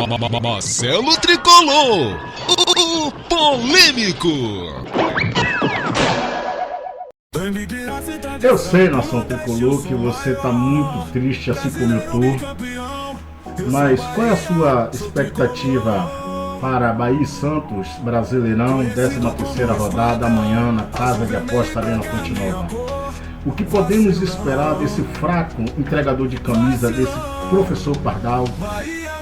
Marcelo Tricolor, o polêmico. Eu sei, nação tricolor, que você está muito triste, assim como eu tô. Mas qual é a sua expectativa para Bahia e Santos, Brasileirão, 13ª rodada, amanhã na Casa de Aposta ali na Fonte Nova? O que podemos esperar desse fraco entregador de camisa, desse professor Pardal,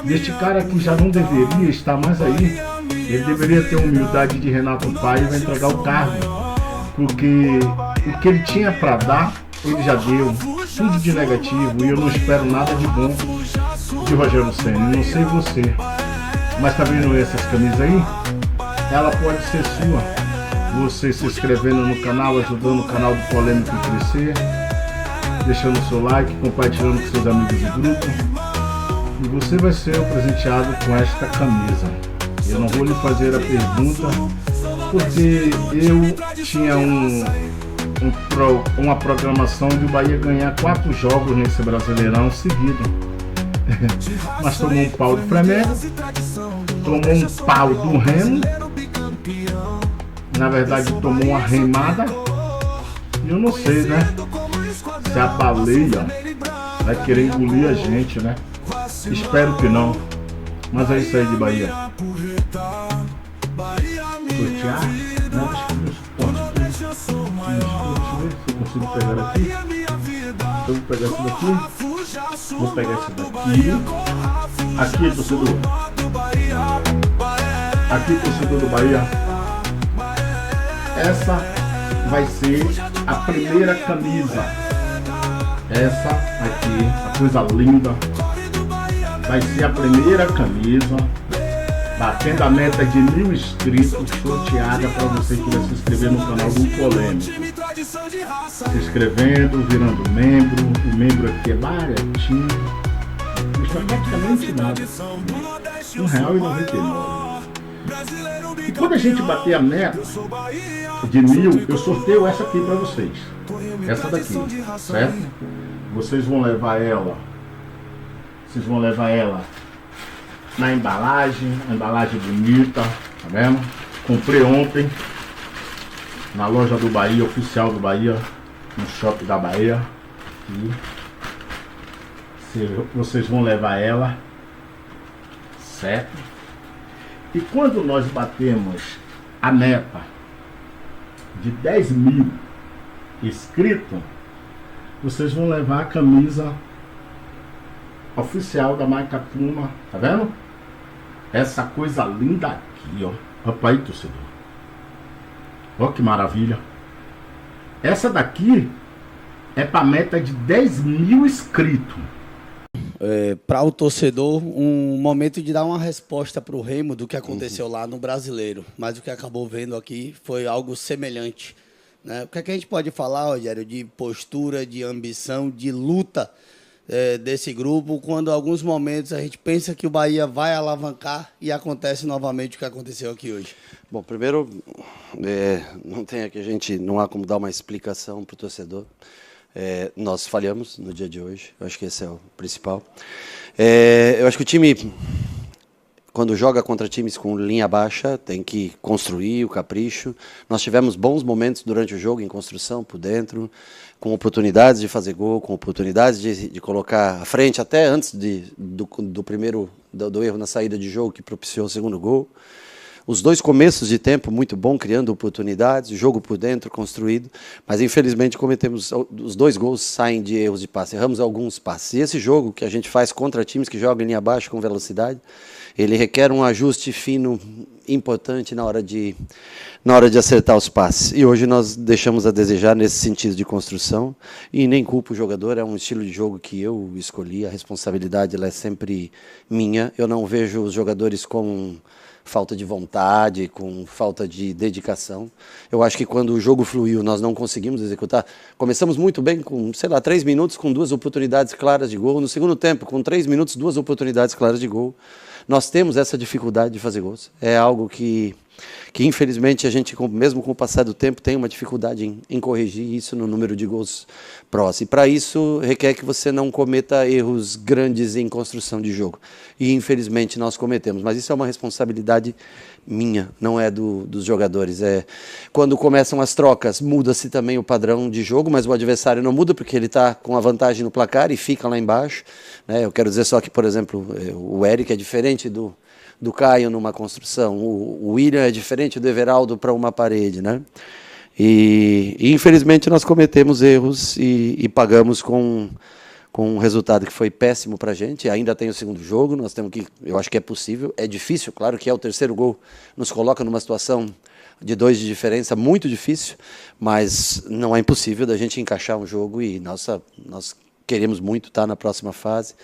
deste cara que já não deveria estar mais aí? Ele deveria ter a humildade de Renato Paiva e entregar o cargo, porque o que ele tinha para dar, ele já deu, tudo de negativo, e eu não espero nada de bom de Rogério Ceni. Não sei você, mas tá vendo essas camisas aí? Ela pode ser sua. Você se inscrevendo no canal, ajudando o canal do Polêmico a crescer, deixando o seu like, compartilhando com seus amigos de grupo, e você vai ser presenteado com esta camisa. Eu não vou lhe fazer a pergunta, porque eu tinha uma programação de o Bahia ganhar 4 jogos nesse Brasileirão seguido. Mas tomou um pau do Flamengo, tomou um pau do Remo, na verdade tomou uma remada, e eu não sei, né, se a baleia vai querer engolir a gente, né? Espero que não, mas é isso aí de Bahia. Sortear? Não, acho que meu suporte. Deixa eu ver se eu consigo pegar aqui. Eu vou pegar esse daqui. Vou pegar esse daqui. Aqui, torcedor. Aqui, torcedor do Bahia. Essa vai ser a primeira camisa. Essa aqui, a coisa linda. Vai ser a primeira camisa, batendo a meta de 1000 inscritos, sorteada para você que vai se inscrever no canal do Polêmico. Se inscrevendo, virando membro. O membro aqui é baratinho, custa praticamente nada, R$1,99. E quando a gente bater a meta de 1000, eu sorteio essa aqui para vocês. Essa daqui, certo? Vocês vão levar ela. Na embalagem, a embalagem bonita, tá vendo? Comprei ontem na loja do Bahia, oficial do Bahia, no shopping da Bahia. E vocês vão levar ela, certo? E quando nós batemos a meta de 10.000 inscritos, vocês vão levar a camisa oficial da marca Puma, tá vendo? Essa coisa linda aqui, ó. Opa aí, torcedor. Ó que maravilha. Essa daqui é pra meta de 10.000 inscritos. Para o torcedor, um momento de dar uma resposta para o Remo do que aconteceu lá no Brasileiro. Mas o que acabou vendo aqui foi algo semelhante, né? O que é que a gente pode falar, Rogério, de postura, de ambição, de luta desse grupo, quando em alguns momentos a gente pensa que o Bahia vai alavancar e acontece novamente o que aconteceu aqui hoje? Bom, primeiro, não há como dar uma explicação para o torcedor. Nós falhamos no dia de hoje, eu acho que esse é o principal. Eu acho que o time, quando joga contra times com linha baixa, tem que construir o capricho. Nós tivemos bons momentos durante o jogo em construção por dentro, com oportunidades de fazer gol, com oportunidades de colocar à frente, até antes do erro na saída de jogo que propiciou o segundo gol. Os 2 começos de tempo muito bom, criando oportunidades, jogo por dentro construído, mas infelizmente cometemos, os 2 gols saem de erros de passe, erramos alguns passes. E esse jogo que a gente faz contra times que jogam em linha baixa com velocidade, ele requer um ajuste fino importante na hora de acertar os passes. E hoje nós deixamos a desejar nesse sentido de construção, e nem culpo o jogador, é um estilo de jogo que eu escolhi, a responsabilidade ela é sempre minha. Eu não vejo os jogadores com falta de vontade, com falta de dedicação. Eu acho que quando o jogo fluiu, nós não conseguimos executar. Começamos muito bem com, 3 minutos, com 2 oportunidades claras de gol. No segundo tempo, com 3 minutos, 2 oportunidades claras de gol. Nós temos essa dificuldade de fazer gols. É algo que que infelizmente a gente, mesmo com o passar do tempo, tem uma dificuldade em corrigir isso no número de gols prós. E para isso requer que você não cometa erros grandes em construção de jogo. E infelizmente nós cometemos, mas isso é uma responsabilidade minha, não é dos jogadores. Quando começam as trocas, muda-se também o padrão de jogo, mas o adversário não muda porque ele está com a vantagem no placar e fica lá embaixo, né? Eu quero dizer só que, por exemplo, o Eric é diferente do Caio numa construção, o William é diferente do Everaldo para uma parede, né? E infelizmente nós cometemos erros e pagamos com um resultado que foi péssimo para a gente. Ainda tem o segundo jogo, nós temos que, eu acho que é possível, é difícil, claro que o terceiro gol nos coloca numa situação de 2 de diferença, muito difícil, mas não é impossível da gente encaixar um jogo e nós queremos muito estar na próxima fase.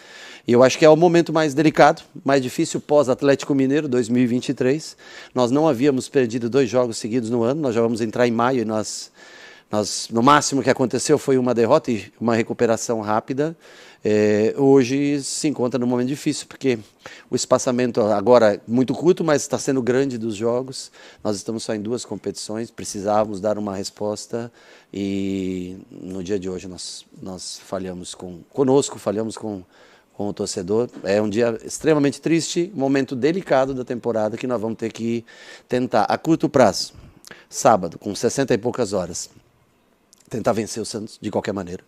E eu acho que é o momento mais delicado, mais difícil pós-Atlético Mineiro 2023. Nós não havíamos perdido 2 jogos seguidos no ano, nós já vamos entrar em maio e nós no máximo que aconteceu foi uma derrota e uma recuperação rápida. Hoje se encontra num momento difícil, porque o espaçamento agora é muito curto, mas está sendo grande dos jogos. Nós estamos só em 2 competições, precisávamos dar uma resposta e no dia de hoje nós falhamos conosco, falhamos com o torcedor. É um dia extremamente triste, momento delicado da temporada que nós vamos ter que tentar, a curto prazo, sábado, com 60 e poucas horas, tentar vencer o Santos de qualquer maneira.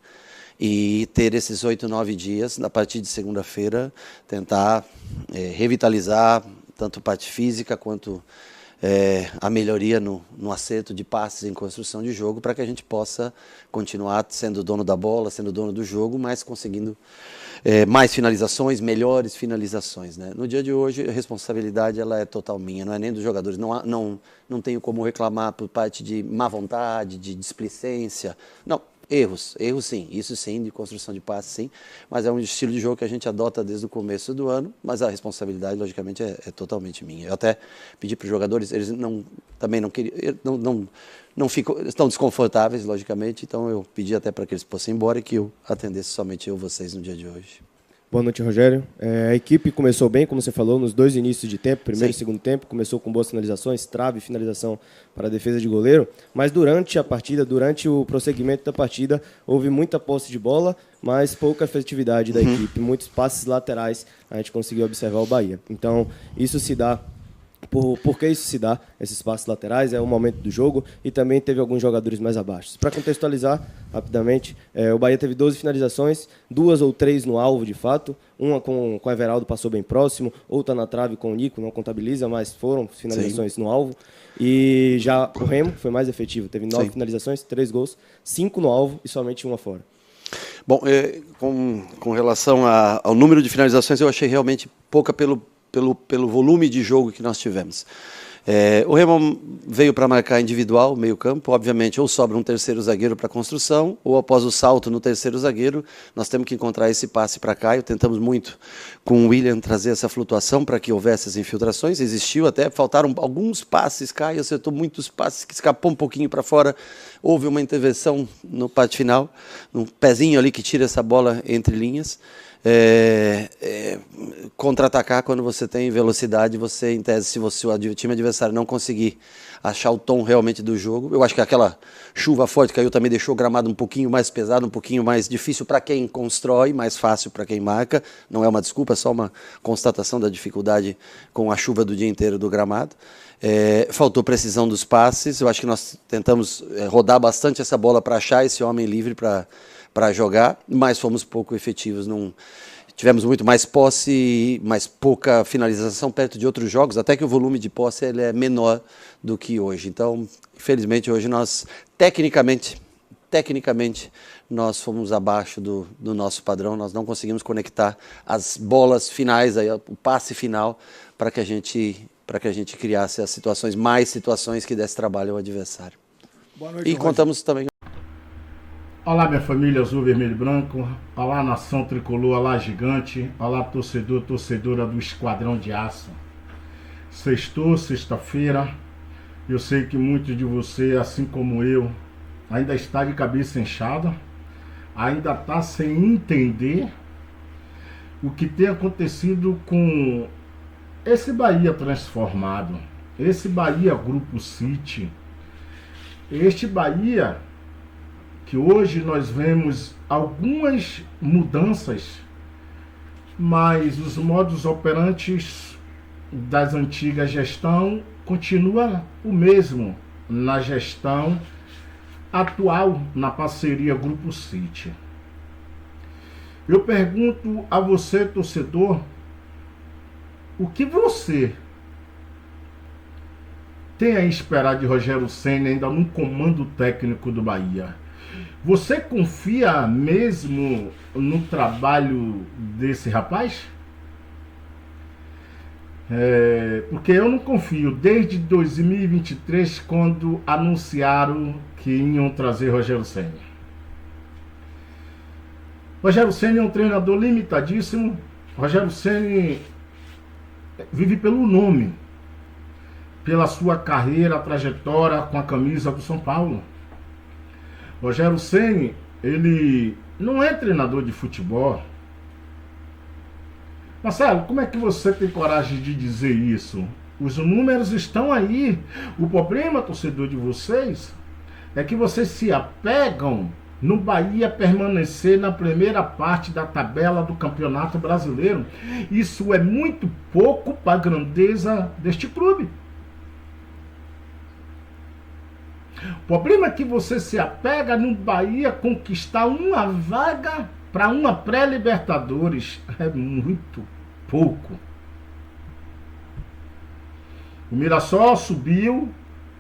E ter esses 8, 9 dias, a partir de segunda-feira, tentar revitalizar tanto parte física quanto a melhoria no acerto de passes em construção de jogo, para que a gente possa continuar sendo dono da bola, sendo dono do jogo, mas conseguindo mais finalizações, melhores finalizações, né? No dia de hoje, a responsabilidade ela é total minha, não é nem dos jogadores. Não tenho como reclamar por parte de má vontade, de displicência. Não, erros sim, isso sim, de construção de passes sim, mas é um estilo de jogo que a gente adota desde o começo do ano, mas a responsabilidade, logicamente, é totalmente minha. Eu até pedi para os jogadores, eles também não queriam, não ficam, estão desconfortáveis, logicamente, então eu pedi até para que eles fossem embora e que eu atendesse somente vocês no dia de hoje. Boa noite, Rogério. A equipe começou bem, como você falou, nos 2 inícios de tempo, primeiro e segundo tempo, começou com boas finalizações, trave e finalização para a defesa de goleiro, mas durante a partida, durante o prosseguimento da partida, houve muita posse de bola, mas pouca efetividade da equipe, muitos passes laterais a gente conseguiu observar o Bahia. Então, isso se dá. Por que isso se dá, esses passes laterais, é o momento do jogo e também teve alguns jogadores mais abaixo. Para contextualizar rapidamente, o Bahia teve 12 finalizações, 2 ou 3 no alvo de fato, uma com o Everaldo passou bem próximo, outra na trave com o Nico, não contabiliza, mas foram finalizações no alvo. E já o Remo foi mais efetivo, teve 9 finalizações, 3 gols, 5 no alvo e somente uma fora. Bom, com relação ao número de finalizações, eu achei realmente pouca pelo volume de jogo que nós tivemos. O Remo veio para marcar individual, meio campo, obviamente ou sobra um terceiro zagueiro para construção, ou após o salto no terceiro zagueiro, nós temos que encontrar esse passe para Caio. Tentamos muito com o William trazer essa flutuação para que houvesse as infiltrações, existiu até, faltaram alguns passes, Caio acertou muitos passes que escapou um pouquinho para fora, houve uma intervenção no parte final, um pezinho ali que tira essa bola entre linhas. Contra-atacar quando você tem velocidade, você, em tese, se o time adversário não conseguir achar o tom realmente do jogo, eu acho que aquela chuva forte que caiu também deixou o gramado um pouquinho mais pesado, um pouquinho mais difícil para quem constrói, mais fácil para quem marca, não é uma desculpa, é só uma constatação da dificuldade com a chuva do dia inteiro do gramado. Faltou precisão dos passes, eu acho que nós tentamos rodar bastante essa bola para achar esse homem livre para jogar, mas fomos pouco efetivos. Tivemos muito mais posse, mas pouca finalização perto de outros jogos, até que o volume de posse ele é menor do que hoje. Então, infelizmente, hoje nós, tecnicamente, nós fomos abaixo do nosso padrão, nós não conseguimos conectar as bolas finais, o passe final, para que a gente criasse mais situações que desse trabalho ao adversário. Boa noite, e contamos também. Olá, minha família azul, vermelho e branco. Olá, nação tricolor, olá, gigante. Olá, torcedor, torcedora do Esquadrão de Aço. Sexta-feira. Eu sei que muitos de vocês, assim como eu, ainda está de cabeça inchada, ainda está sem entender o que tem acontecido com esse Bahia transformado. esse Bahia Grupo City, este Bahia que hoje nós vemos algumas mudanças, mas os modos operantes das antigas gestão continua o mesmo na gestão atual, na parceria Grupo City. Eu pergunto a você, torcedor, o que você tem a esperar de Rogério Ceni ainda no comando técnico do Bahia? Você confia mesmo no trabalho desse rapaz? Porque eu não confio desde 2023, quando anunciaram que iam trazer Rogério Ceni. Rogério Ceni é um treinador limitadíssimo. Rogério Ceni vive pelo nome, pela sua carreira, trajetória com a camisa do São Paulo. Rogério Ceni, ele não é treinador de futebol. Marcelo, como é que você tem coragem de dizer isso? Os números estão aí. O problema, torcedor, de vocês é que vocês se apegam no Bahia permanecer na primeira parte da tabela do Campeonato Brasileiro. Isso é muito pouco para a grandeza deste clube. O problema é que você se apega no Bahia conquistar uma vaga para uma pré-Libertadores. É muito pouco. O Mirassol subiu,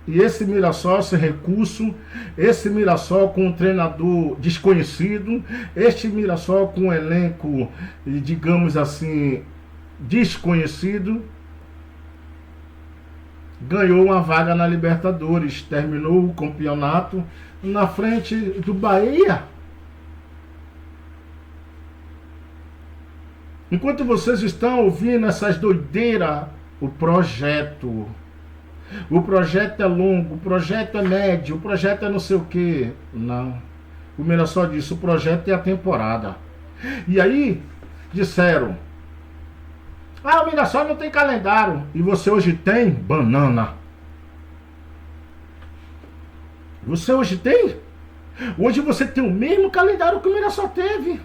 e esse Mirassol, esse recurso, esse Mirassol com um treinador desconhecido, este Mirassol com um elenco, digamos assim, desconhecido, ganhou uma vaga na Libertadores, terminou o campeonato na frente do Bahia. Enquanto vocês estão ouvindo essas doideiras, o projeto é longo, o projeto é médio, o projeto é não sei o que. Não. O Mirassol disse, o projeto é a temporada. E aí, disseram, o Mirassol não tem calendário. E você hoje tem? Banana. Você hoje tem? Hoje você tem o mesmo calendário que o Mirassol teve.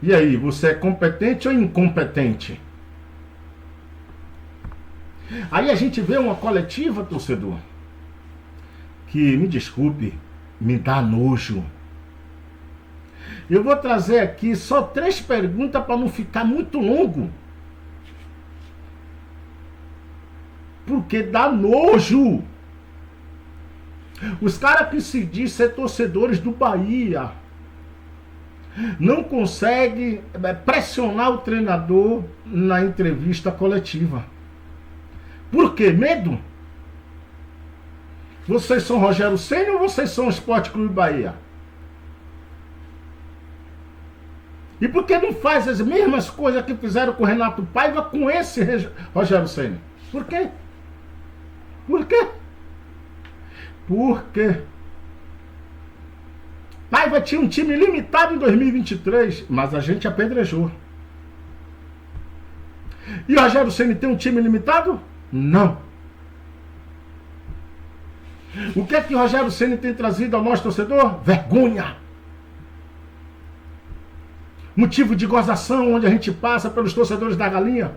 E aí, você é competente ou incompetente? Aí a gente vê uma coletiva, torcedor, que, me desculpe, me dá nojo. Eu vou trazer aqui só 3 perguntas para não ficar muito longo. Porque dá nojo. Os caras que se dizem ser torcedores do Bahia não conseguem pressionar o treinador na entrevista coletiva. Por quê? Medo? Vocês são Rogério Ceni ou vocês são o Esporte Clube Bahia? E por que não faz as mesmas coisas que fizeram com o Renato Paiva com esse Rogério Ceni? Por quê? Por quê? Por quê? Paiva tinha um time limitado em 2023, mas a gente apedrejou. E o Rogério Ceni tem um time limitado? Não. O que é que o Rogério Ceni tem trazido ao nosso torcedor? Vergonha. Motivo de gozação onde a gente passa pelos torcedores da Galinha.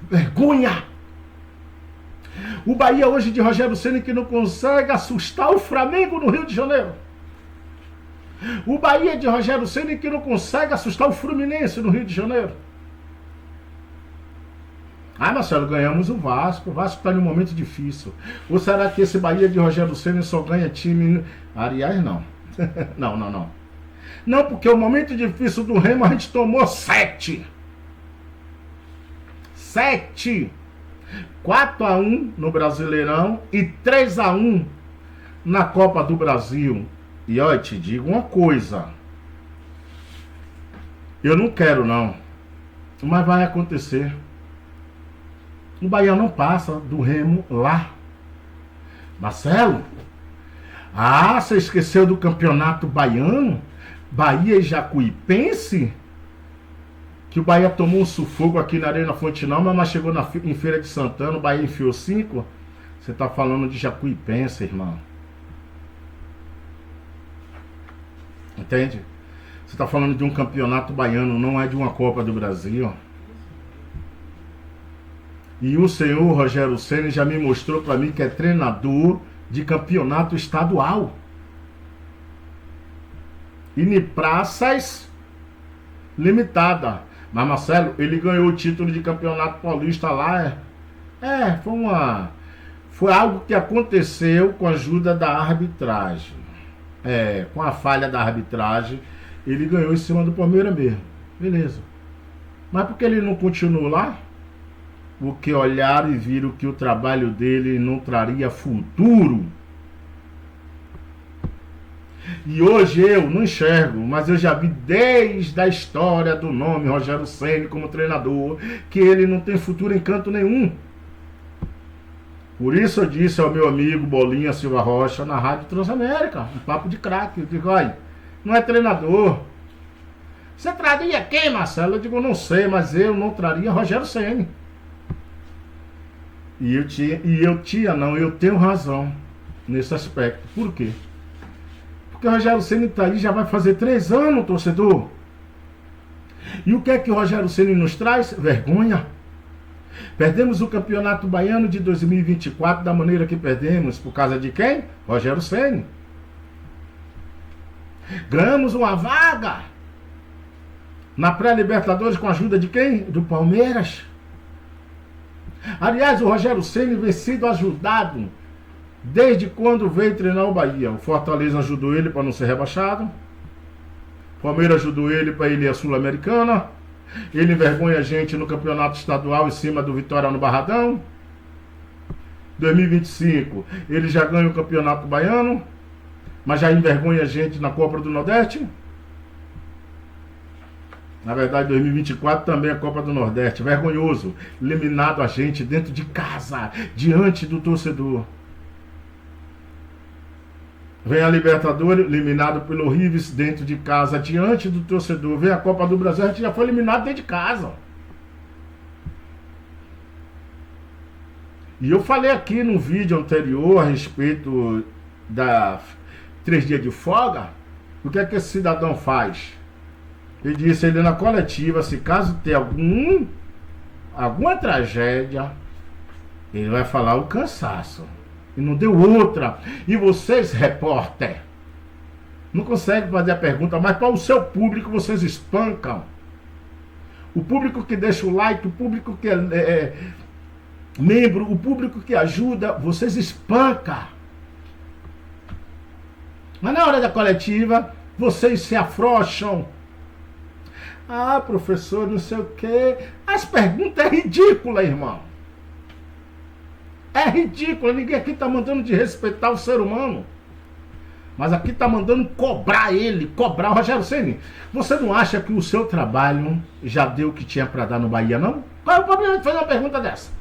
Vergonha. O Bahia hoje de Rogério Ceni que não consegue assustar o Flamengo no Rio de Janeiro. O Bahia de Rogério Ceni que não consegue assustar o Fluminense no Rio de Janeiro. Marcelo, ganhamos o Vasco está em um momento difícil. Ou será que esse Bahia de Rogério Ceni só ganha time... Aliás, não. Não. Não, porque o momento difícil do Remo a gente tomou 7. 4-1 no Brasileirão e 3-1 na Copa do Brasil. E olha, te digo uma coisa. Eu não quero não, mas vai acontecer. O Bahia não passa do Remo lá. Marcelo? Você esqueceu do campeonato baiano? Bahia e Jacuipense? que o Bahia tomou um sufoco aqui na Arena Fonte Nova, mas chegou em Feira de Santana, o Bahia enfiou 5. Você está falando de Jacuipense, irmão. Entende? Você está falando de um campeonato baiano, não é de uma Copa do Brasil. E o senhor Rogério Ceni já me mostrou para mim que é treinador de campeonato estadual. E em praças limitadas. Mas Marcelo, ele ganhou o título de campeonato paulista lá. Foi algo que aconteceu com a ajuda da arbitragem. Com a falha da arbitragem, ele ganhou em cima do Palmeiras mesmo. Beleza. Mas por que ele não continuou lá? Porque olharam e viram que o trabalho dele não traria futuro. E hoje eu não enxergo, mas eu já vi desde a história do nome Rogério Ceni como treinador, que ele não tem futuro em canto nenhum. Por isso eu disse ao meu amigo Bolinha Silva Rocha na Rádio Transamérica, um papo de craque. Eu digo, olha, não é treinador. Você traria quem, Marcelo? Eu digo, não sei, mas eu não traria Rogério Ceni. Eu tenho razão nesse aspecto. Por quê? Porque o Rogério Ceni está aí, já vai fazer 3 anos, torcedor. E o que é que o Rogério Ceni nos traz? Vergonha. Perdemos o Campeonato Baiano de 2024 da maneira que perdemos. Por causa de quem? Rogério Ceni. Ganhamos uma vaga na pré-Libertadores com a ajuda de quem? Do Palmeiras. Aliás, o Rogério Ceni vem sendo ajudado desde quando veio treinar o Bahia. O Fortaleza ajudou ele para não ser rebaixado. O Palmeiras ajudou ele para ele ir à Sul-Americana. Ele envergonha a gente no campeonato estadual em cima do Vitória no Barradão. 2025, ele já ganha o campeonato baiano, mas já envergonha a gente na Copa do Nordeste. Na verdade, 2024 também é a Copa do Nordeste. Vergonhoso. Eliminado a gente dentro de casa, diante do torcedor. Vem a Libertadores, eliminado pelo Rives dentro de casa, diante do torcedor. Vem a Copa do Brasil, a gente já foi eliminado dentro de casa. E eu falei aqui no vídeo anterior a respeito da 3 dias de folga. O que é que esse cidadão faz? Ele disse ele na coletiva, se caso ter alguma tragédia, ele vai falar o cansaço. E não deu outra. E vocês, repórter, não conseguem fazer a pergunta, mas para o seu público vocês espancam. O público que deixa o like, o público que é membro, o público que ajuda, vocês espancam. Mas na hora da coletiva, vocês se afrouxam. Ah, professor, não sei o quê. As perguntas é ridícula, irmão. É ridículo, ninguém aqui está mandando de respeitar o ser humano. Mas aqui está mandando cobrar ele, cobrar o Rogério Ceni. Você não acha que o seu trabalho já deu o que tinha para dar no Bahia, não? Qual é o problema de fazer uma pergunta dessa?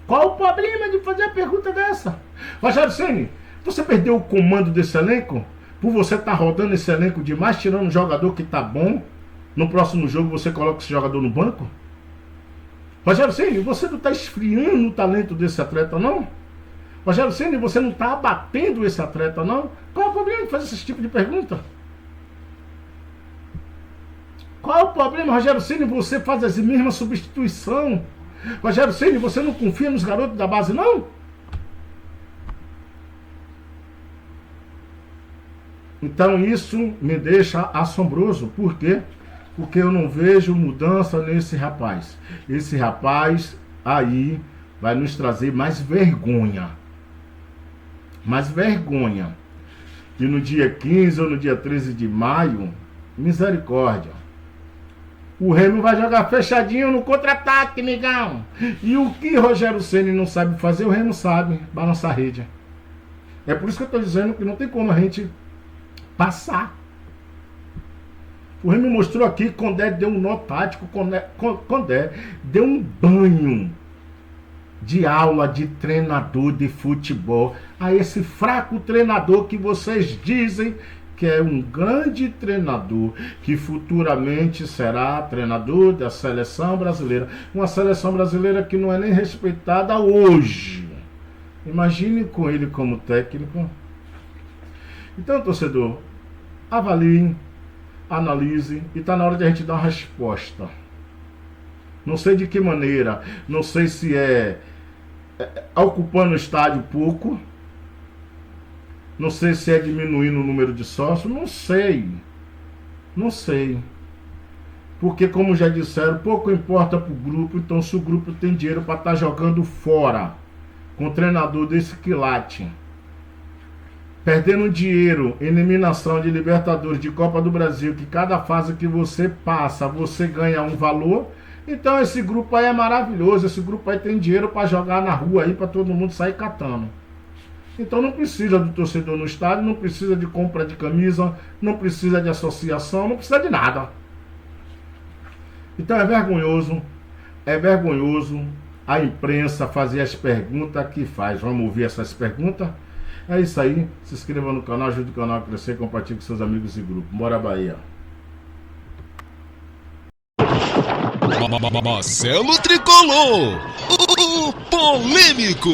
Qual o problema de fazer uma pergunta dessa? Rogério Ceni, você perdeu o comando desse elenco? Por você estar rodando esse elenco demais, tirando um jogador que está bom, no próximo jogo você coloca esse jogador no banco? Rogério Ceni, você não está esfriando o talento desse atleta, não? Rogério Ceni, você não está abatendo esse atleta, não? Qual é o problema de fazer esse tipo de pergunta? Qual é o problema, Rogério Ceni, você faz as mesmas substituições? Rogério Ceni, você não confia nos garotos da base, não? Então isso me deixa assombroso. Por quê? Porque eu não vejo mudança nesse rapaz. Esse rapaz aí vai nos trazer mais vergonha. Mais vergonha. E no dia 15 ou no dia 13 de maio, misericórdia. O Remo vai jogar fechadinho no contra-ataque, migão. E o que Rogério Ceni não sabe fazer, o Remo sabe, balançar a rede. É por isso que eu estou dizendo que não tem como a gente passar. O Remo mostrou aqui que Condé deu um nó tático, Condé deu um banho de aula de treinador de futebol a esse fraco treinador que vocês dizem que é um grande treinador, que futuramente será treinador da seleção brasileira. Uma seleção brasileira que não é nem respeitada hoje. Imagine com ele como técnico. Então, torcedor, avalie, analise, e está na hora de a gente dar uma resposta. Não sei de que maneira, não sei se é ocupando o estádio pouco, não sei se é diminuindo o número de sócios, não sei. Porque, como já disseram, pouco importa para o grupo, então se o grupo tem dinheiro para estar jogando fora, com um treinador desse quilate, perdendo dinheiro, eliminação de Libertadores, de Copa do Brasil, que cada fase que você passa, você ganha um valor. Então esse grupo aí é maravilhoso, esse grupo aí tem dinheiro para jogar na rua aí, para todo mundo sair catando. Então não precisa do torcedor no estádio, não precisa de compra de camisa, não precisa de associação, não precisa de nada. Então é vergonhoso a imprensa fazer as perguntas que faz. Vamos ouvir essas perguntas? É isso aí, se inscreva no canal, ajude o canal a crescer, compartilhe com seus amigos e grupo. Bora Bahia! Marcelo Tricolor, o polêmico.